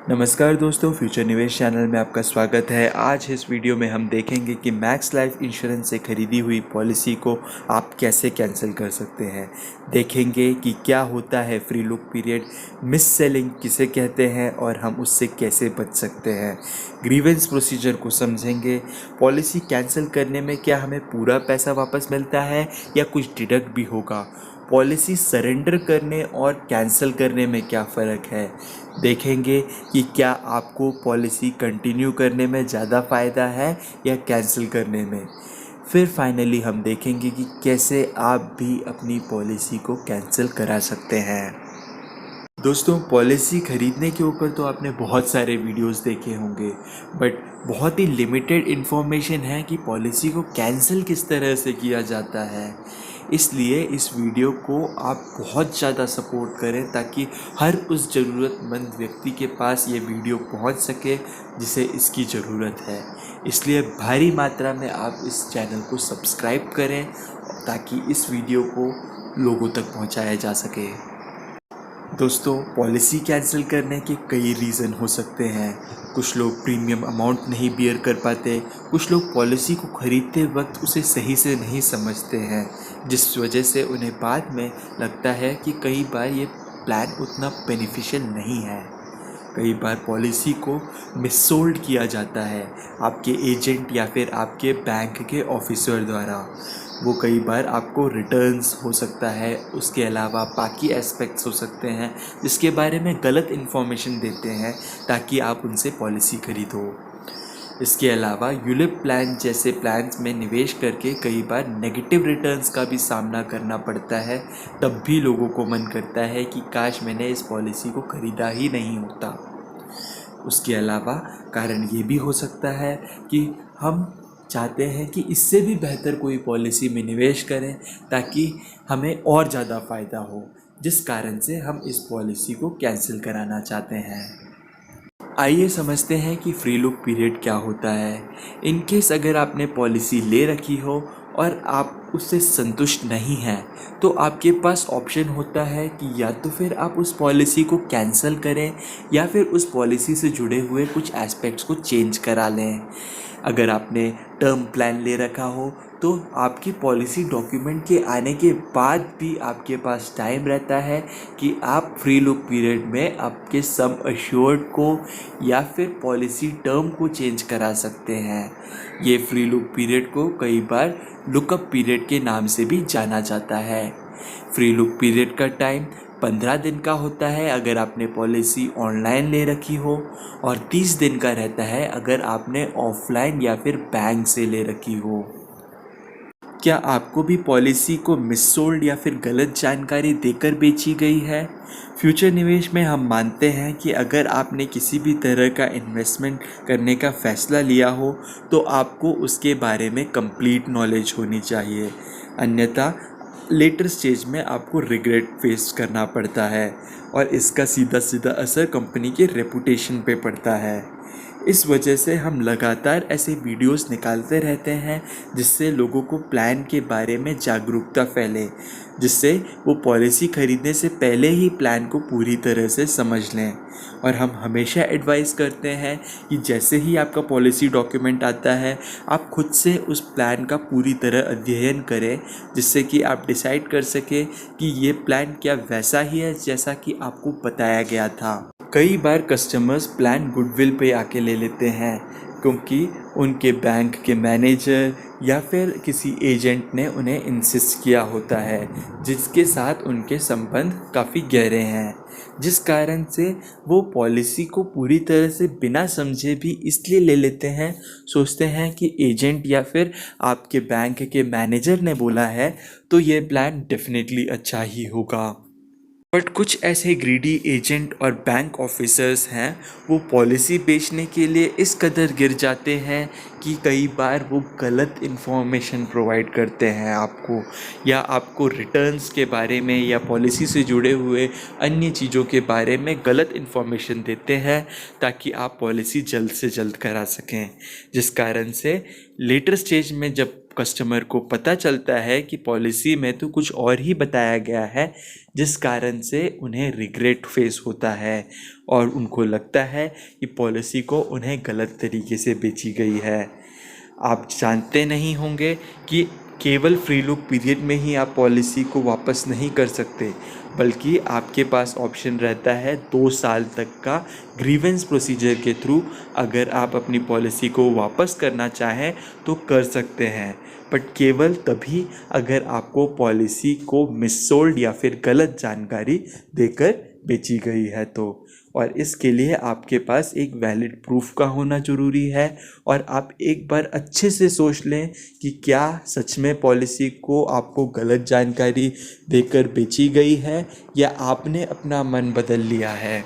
नमस्कार दोस्तों, फ्यूचर निवेश चैनल में आपका स्वागत है। आज इस वीडियो में हम देखेंगे कि मैक्स लाइफ इंश्योरेंस से खरीदी हुई पॉलिसी को आप कैसे कैंसिल कर सकते हैं। देखेंगे कि क्या होता है free look period, miss selling किसे कहते हैं और हम उससे कैसे बच सकते हैं। ग्रीवेंस प्रोसीजर को समझेंगे। पॉलिसी कैंसिल करने में क्या हमें पूरा पैसा वापस मिलता है या कुछ डिडक्ट भी होगा। पॉलिसी सरेंडर करने और कैंसिल करने में क्या फ़र्क है। देखेंगे कि क्या आपको पॉलिसी कंटिन्यू करने में ज़्यादा फ़ायदा है या कैंसिल करने में। फिर फाइनली हम देखेंगे कि कैसे आप भी अपनी पॉलिसी को कैंसिल करा सकते हैं। दोस्तों, पॉलिसी ख़रीदने के ऊपर तो आपने बहुत सारे वीडियोस देखे होंगे, बट बहुत ही लिमिटेड इन्फॉर्मेशन है कि पॉलिसी को कैंसिल किस तरह से किया जाता है। इसलिए इस वीडियो को आप बहुत ज़्यादा सपोर्ट करें ताकि हर उस ज़रूरतमंद व्यक्ति के पास ये वीडियो पहुंच सके जिसे इसकी ज़रूरत है। इसलिए भारी मात्रा में आप इस चैनल को सब्सक्राइब करें ताकि इस वीडियो को लोगों तक पहुंचाया जा सके। दोस्तों, पॉलिसी कैंसिल करने के कई रीज़न हो सकते हैं। कुछ लोग प्रीमियम अमाउंट नहीं बियर कर पाते, कुछ लोग पॉलिसी को ख़रीदते वक्त उसे सही से नहीं समझते हैं, जिस वजह से उन्हें बाद में लगता है कि कई बार ये प्लान उतना बेनिफिशियल नहीं है। कई बार पॉलिसी को मिससोल्ड किया जाता है आपके एजेंट या फिर आपके बैंक के ऑफिसर द्वारा। वो कई बार आपको रिटर्न्स हो सकता है, उसके अलावा बाकी एस्पेक्ट्स हो सकते हैं जिसके बारे में गलत इन्फॉर्मेशन देते हैं ताकि आप उनसे पॉलिसी खरीदो। इसके अलावा यूलिप प्लान जैसे प्लान्स में निवेश करके कई बार नेगेटिव रिटर्न्स का भी सामना करना पड़ता है। तब भी लोगों को मन करता है कि काश मैंने इस पॉलिसी को ख़रीदा ही नहीं होता। उसके अलावा कारण ये भी हो सकता है कि हम चाहते हैं कि इससे भी बेहतर कोई पॉलिसी में निवेश करें ताकि हमें और ज़्यादा फ़ायदा हो, जिस कारण से हम इस पॉलिसी को कैंसिल कराना चाहते हैं। आइए समझते हैं कि फ्री लुक पीरियड क्या होता है। इन केस अगर आपने पॉलिसी ले रखी हो और आप उससे संतुष्ट नहीं हैं तो आपके पास ऑप्शन होता है कि या तो फिर आप उस पॉलिसी को कैंसिल करें या फिर उस पॉलिसी से जुड़े हुए कुछ एस्पेक्ट्स को चेंज करा लें। अगर आपने टर्म प्लान ले रखा हो तो आपकी पॉलिसी डॉक्यूमेंट के आने के बाद भी आपके पास टाइम रहता है कि आप फ्री लुक पीरियड में आपके सम अश्योर्ड को या फिर पॉलिसी टर्म को चेंज करा सकते हैं। ये फ्री लुक पीरियड को कई बार लुकअप पीरियड के नाम से भी जाना जाता है। फ्री लुक पीरियड का टाइम 15 दिन का होता है अगर आपने पॉलिसी ऑनलाइन ले रखी हो और 30 दिन का रहता है अगर आपने ऑफलाइन या फिर बैंक से ले रखी हो। क्या आपको भी पॉलिसी को मिससोल्ड या फिर गलत जानकारी देकर बेची गई है? फ्यूचर निवेश में हम मानते हैं कि अगर आपने किसी भी तरह का इन्वेस्टमेंट करने का फ़ैसला लिया हो तो आपको उसके बारे में कंप्लीट नॉलेज होनी चाहिए, अन्यथा लेटर स्टेज में आपको रिग्रेट फेस करना पड़ता है और इसका सीधा सीधा असर कंपनी के रेपुटेशन पे पड़ता है। इस वजह से हम लगातार ऐसे वीडियोस निकालते रहते हैं जिससे लोगों को प्लान के बारे में जागरूकता फैले, जिससे वो पॉलिसी ख़रीदने से पहले ही प्लान को पूरी तरह से समझ लें। और हम हमेशा एडवाइस करते हैं कि जैसे ही आपका पॉलिसी डॉक्यूमेंट आता है आप खुद से उस प्लान का पूरी तरह अध्ययन करें, जिससे कि आप डिसाइड कर सकें कि ये प्लान क्या वैसा ही है जैसा कि आपको बताया गया था। कई बार कस्टमर्स प्लान गुडविल पे आके ले लेते हैं क्योंकि उनके बैंक के मैनेजर या फिर किसी एजेंट ने उन्हें इंसिस्ट किया होता है, जिसके साथ उनके संबंध काफ़ी गहरे हैं, जिस कारण से वो पॉलिसी को पूरी तरह से बिना समझे भी इसलिए ले लेते हैं, सोचते हैं कि एजेंट या फिर आपके बैंक के मैनेजर ने बोला है तो ये प्लान डेफिनेटली अच्छा ही होगा। बट कुछ ऐसे ग्रीडी एजेंट और बैंक ऑफिसर्स हैं, वो पॉलिसी बेचने के लिए इस कदर गिर जाते हैं कि कई बार वो गलत इन्फॉर्मेशन प्रोवाइड करते हैं आपको, या आपको रिटर्न्स के बारे में या पॉलिसी से जुड़े हुए अन्य चीज़ों के बारे में गलत इन्फॉर्मेशन देते हैं ताकि आप पॉलिसी जल्द से जल्द करा सकें, जिस कारण से लेटर स्टेज में जब कस्टमर को पता चलता है कि पॉलिसी में तो कुछ और ही बताया गया है, जिस कारण से उन्हें रिग्रेट फेस होता है और उनको लगता है कि पॉलिसी को उन्हें गलत तरीके से बेची गई है। आप जानते नहीं होंगे कि केवल फ्री लुक पीरियड में ही आप पॉलिसी को वापस नहीं कर सकते, बल्कि आपके पास ऑप्शन रहता है 2 साल तक का ग्रीवेंस प्रोसीजर के थ्रू। अगर आप अपनी पॉलिसी को वापस करना चाहें तो कर सकते हैं, बट केवल तभी अगर आपको पॉलिसी को मिससोल्ड या फिर गलत जानकारी देकर बेची गई है तो। और इसके लिए आपके पास एक वैलिड प्रूफ का होना ज़रूरी है। और आप एक बार अच्छे से सोच लें कि क्या सच में पॉलिसी को आपको गलत जानकारी देकर बेची गई है या आपने अपना मन बदल लिया है।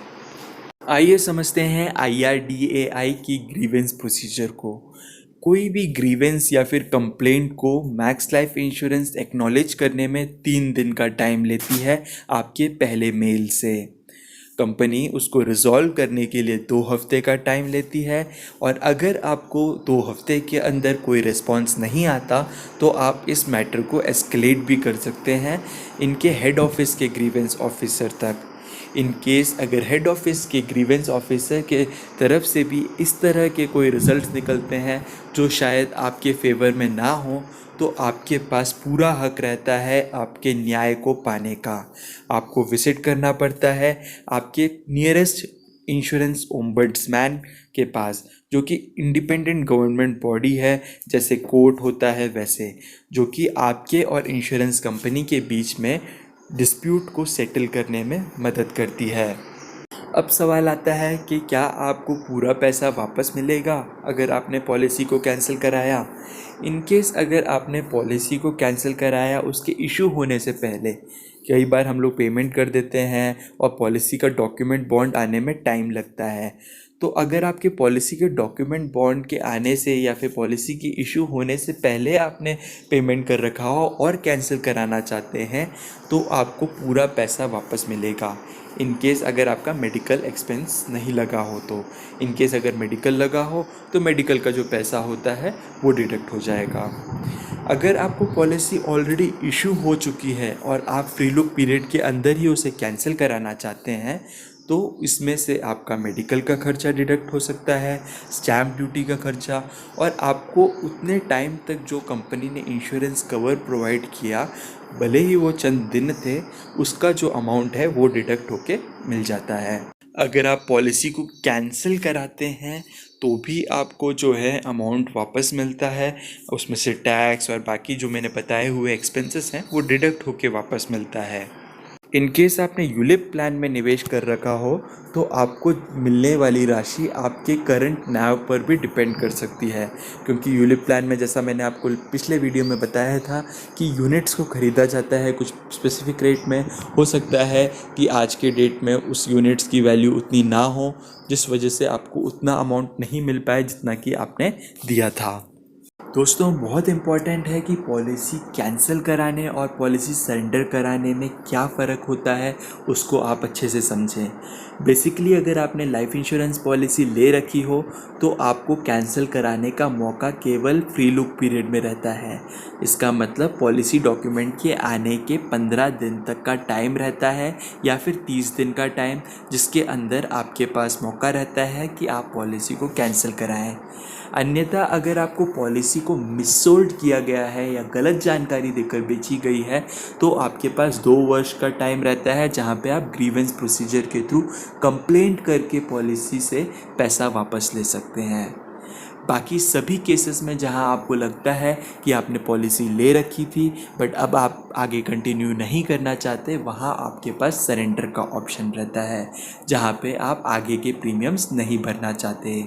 आइए समझते हैं IRDAI की ग्रीवेंस प्रोसीजर को। कोई भी ग्रीवेंस या फिर कंप्लेंट को मैक्स लाइफ इंश्योरेंस एक्नॉलेज करने में 3 दिन का टाइम लेती है आपके पहले मेल से। कंपनी उसको रिजॉल्व करने के लिए 2 हफ्ते का टाइम लेती है, और अगर आपको 2 हफ्ते के अंदर कोई रिस्पॉन्स नहीं आता तो आप इस मैटर को एस्केलेट भी कर सकते हैं इनके हेड ऑफिस के ग्रीवेंस ऑफिसर तक। इन केस अगर हेड ऑफिस के ग्रीवेंस ऑफिसर के तरफ से भी इस तरह के कोई रिजल्ट्स निकलते हैं जो शायद आपके फेवर में ना हो, तो आपके पास पूरा हक रहता है आपके न्याय को पाने का। आपको विजिट करना पड़ता है आपके नियरेस्ट इंश्योरेंस ओम्बड्समैन के पास, जो कि इंडिपेंडेंट गवर्नमेंट बॉडी है, जैसे कोर्ट होता है वैसे, जो कि आपके और इंश्योरेंस कंपनी के बीच में डिस्प्यूट को सेटल करने में मदद करती है। अब सवाल आता है कि क्या आपको पूरा पैसा वापस मिलेगा अगर आपने पॉलिसी को कैंसिल कराया। इन केस अगर आपने पॉलिसी को कैंसिल कराया उसके इशू होने से पहले, कई बार हम लोग पेमेंट कर देते हैं और पॉलिसी का डॉक्यूमेंट बॉन्ड आने में टाइम लगता है। तो अगर आपके पॉलिसी के डॉक्यूमेंट बॉन्ड के आने से या फिर पॉलिसी की इशू होने से पहले आपने पेमेंट कर रखा हो और कैंसिल कराना चाहते हैं, तो आपको पूरा पैसा वापस मिलेगा। इन केस अगर आपका मेडिकल एक्सपेंस नहीं लगा हो तो। इन केस अगर मेडिकल लगा हो तो मेडिकल का जो पैसा होता है वो डिडक्ट हो जाएगा। अगर आपको पॉलिसी ऑलरेडी इशू हो चुकी है और आप फ्री लुक पीरियड के अंदर ही उसे कैंसिल कराना चाहते हैं, तो इसमें से आपका मेडिकल का खर्चा डिडक्ट हो सकता है, स्टैम्प ड्यूटी का खर्चा, और आपको उतने टाइम तक जो कंपनी ने इंश्योरेंस कवर प्रोवाइड किया, भले ही वो चंद दिन थे, उसका जो अमाउंट है वो डिडक्ट होके मिल जाता है। अगर आप पॉलिसी को कैंसिल कराते हैं तो भी आपको जो है अमाउंट वापस मिलता है, उसमें से टैक्स और बाकी जो मैंने बताए हुए एक्सपेंसेस हैं वो डिडक्ट होके वापस मिलता है। इन केस आपने यूलिप प्लान में निवेश कर रखा हो तो आपको मिलने वाली राशि आपके करंट NAV पर भी डिपेंड कर सकती है, क्योंकि यूलिप प्लान में जैसा मैंने आपको पिछले वीडियो में बताया था कि यूनिट्स को ख़रीदा जाता है कुछ स्पेसिफिक रेट में। हो सकता है कि आज के डेट में उस यूनिट्स की वैल्यू उतनी ना हो, जिस वजह से आपको उतना अमाउंट नहीं मिल पाए जितना कि आपने दिया था। दोस्तों, बहुत इम्पॉर्टेंट है कि पॉलिसी कैंसिल कराने और पॉलिसी सरेंडर कराने में क्या फ़र्क होता है उसको आप अच्छे से समझें। बेसिकली अगर आपने लाइफ इंश्योरेंस पॉलिसी ले रखी हो तो आपको कैंसिल कराने का मौका केवल फ्री लुक पीरियड में रहता है। इसका मतलब पॉलिसी डॉक्यूमेंट के आने के 15 दिन तक का टाइम रहता है या फिर 30 दिन का टाइम, जिसके अंदर आपके पास मौका रहता है कि आप पॉलिसी को कैंसिल कराएं। अन्यथा अगर आपको पॉलिसी को मिससोल्ड किया गया है या गलत जानकारी देकर बेची गई है तो आपके पास 2 वर्ष का टाइम रहता है, जहां पे आप ग्रीवेंस प्रोसीजर के थ्रू कंप्लेंट करके पॉलिसी से पैसा वापस ले सकते हैं। बाकी सभी केसेस में जहां आपको लगता है कि आपने पॉलिसी ले रखी थी बट अब आप आगे कंटिन्यू नहीं करना चाहते, वहां आपके पास सरेंडर का ऑप्शन रहता है, जहां पे आप आगे के प्रीमियम्स नहीं भरना चाहते।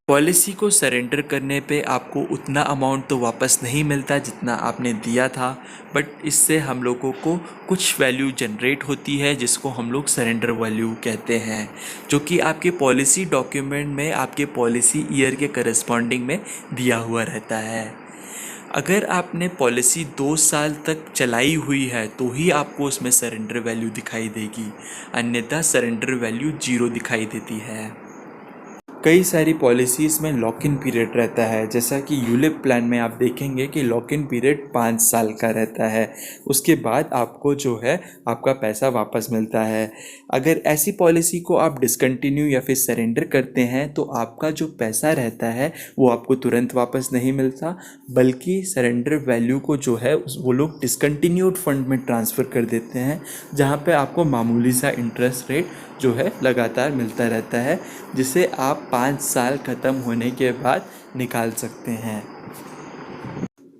पॉलिसी को सरेंडर करने पे आपको उतना अमाउंट तो वापस नहीं मिलता जितना आपने दिया था, बट इससे हम लोगों को कुछ वैल्यू जनरेट होती है जिसको हम लोग सरेंडर वैल्यू कहते हैं, जो कि आपके पॉलिसी डॉक्यूमेंट में आपके पॉलिसी ईयर के करस्पॉन्डिंग में दिया हुआ रहता है। अगर आपने पॉलिसी 2 साल तक चलाई हुई है तो ही आपको उसमें सरेंडर वैल्यू दिखाई देगी, अन्यथा सरेंडर वैल्यू 0 दिखाई देती है। कई सारी पॉलिसीज़ में लॉक इन पीरियड रहता है, जैसा कि यूलिप प्लान में आप देखेंगे कि लॉक इन पीरियड 5 साल का रहता है। उसके बाद आपको जो है आपका पैसा वापस मिलता है। अगर ऐसी पॉलिसी को आप डिसकंटिन्यू या फिर सरेंडर करते हैं तो आपका जो पैसा रहता है वो आपको तुरंत वापस नहीं मिलता, बल्कि सरेंडर वैल्यू को जो है वो लोग डिसकंटिन्यूड फंड में ट्रांसफ़र कर देते हैं, जहाँ पे आपको मामूली सा इंटरेस्ट रेट जो है लगातार मिलता रहता है, जिसे आप 5 साल ख़त्म होने के बाद निकाल सकते हैं।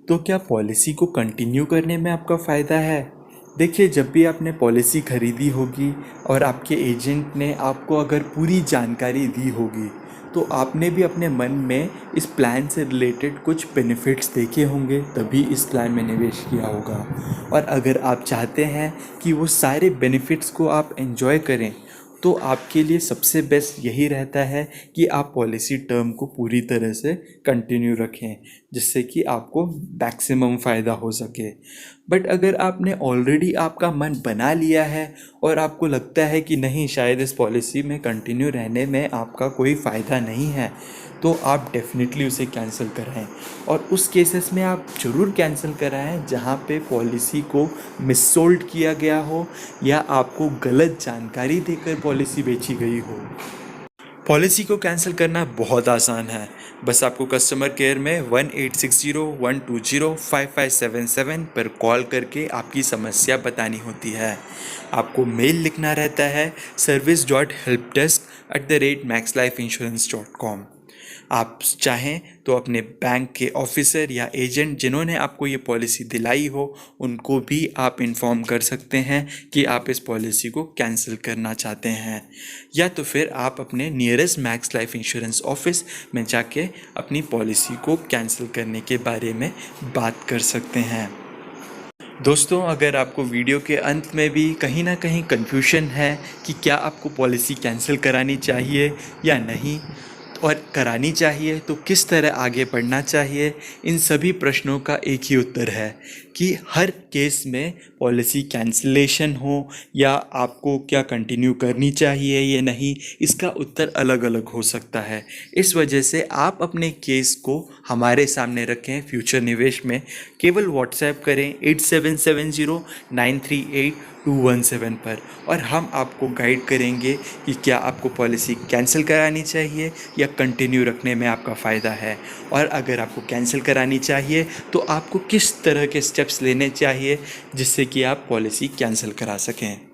तो क्या पॉलिसी को कंटिन्यू करने में आपका फ़ायदा है? देखिए, जब भी आपने पॉलिसी ख़रीदी होगी और आपके एजेंट ने आपको अगर पूरी जानकारी दी होगी, तो आपने भी अपने मन में इस प्लान से रिलेटेड कुछ बेनिफिट्स देखे होंगे, तभी इस प्लान में निवेश किया होगा। और अगर आप चाहते हैं कि वो सारे बेनिफिट्स को आप एंजॉय करें, तो आपके लिए सबसे बेस्ट यही रहता है कि आप पॉलिसी टर्म को पूरी तरह से कंटिन्यू रखें, जिससे कि आपको मैक्सिमम फ़ायदा हो सके। बट अगर आपने ऑलरेडी आपका मन बना लिया है और आपको लगता है कि नहीं, शायद इस पॉलिसी में कंटिन्यू रहने में आपका कोई फ़ायदा नहीं है, तो आप डेफिनेटली उसे कैंसिल कराएं। और उस केसेस में आप ज़रूर कैंसिल कराएं जहां पे पॉलिसी को मिससोल्ड किया गया हो या आपको गलत जानकारी देकर पॉलिसी बेची गई हो। पॉलिसी को कैंसिल करना बहुत आसान है। बस आपको कस्टमर केयर में 1860-120-5577 पर कॉल करके आपकी समस्या बतानी होती है। आपको मेल लिखना रहता है service.helpdesk@maxlifeinsurance.com। आप चाहें तो अपने बैंक के ऑफिसर या एजेंट जिन्होंने आपको ये पॉलिसी दिलाई हो, उनको भी आप इन्फॉर्म कर सकते हैं कि आप इस पॉलिसी को कैंसिल करना चाहते हैं। या तो फिर आप अपने nearest max life insurance office में जाके अपनी पॉलिसी को कैंसिल करने के बारे में बात कर सकते हैं। दोस्तों, अगर आपको वीडियो के अंत में भी कहीं ना कहीं कन्फ्यूजन है कि क्या आपको पॉलिसी कैंसिल करानी चाहिए या नहीं, और करानी चाहिए तो किस तरह आगे बढ़ना चाहिए, इन सभी प्रश्नों का एक ही उत्तर है कि हर केस में पॉलिसी कैंसिलेशन हो या आपको क्या कंटिन्यू करनी चाहिए या नहीं, इसका उत्तर अलग अलग हो सकता है। इस वजह से आप अपने केस को हमारे सामने रखें फ्यूचर निवेश में। केवल व्हाट्सएप करें 8770938217 पर और हम आपको गाइड करेंगे कि क्या आपको पॉलिसी कैंसिल करानी चाहिए या कंटिन्यू रखने में आपका फ़ायदा है। और अगर आपको कैंसिल करानी चाहिए तो आपको किस तरह के स्टेप्स लेने चाहिए जिससे कि आप पॉलिसी कैंसिल करा सकें।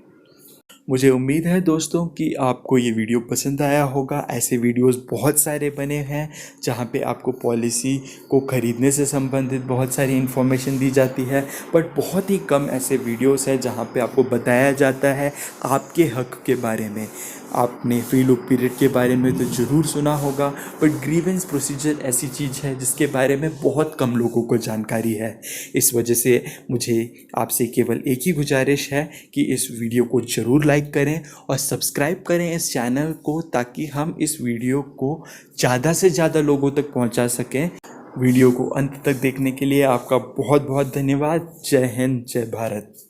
मुझे उम्मीद है दोस्तों कि आपको ये वीडियो पसंद आया होगा। ऐसे वीडियोस बहुत सारे बने हैं जहाँ पे आपको पॉलिसी को ख़रीदने से संबंधित बहुत सारी इन्फॉर्मेशन दी जाती है, बट बहुत ही कम ऐसे वीडियोस हैं जहाँ पे आपको बताया जाता है आपके हक़ के बारे में। आपने फ्री लुक पीरियड के बारे में तो ज़रूर सुना होगा, बट ग्रीवेंस प्रोसीजर ऐसी चीज़ है जिसके बारे में बहुत कम लोगों को जानकारी है। इस वजह से मुझे आपसे केवल एक ही गुजारिश है कि इस वीडियो को ज़रूर लाइक करें और सब्सक्राइब करें इस चैनल को, ताकि हम इस वीडियो को ज़्यादा से ज़्यादा लोगों तक पहुंचा सकें। वीडियो को अंत तक देखने के लिए आपका बहुत बहुत धन्यवाद। जय हिंद, जय भारत।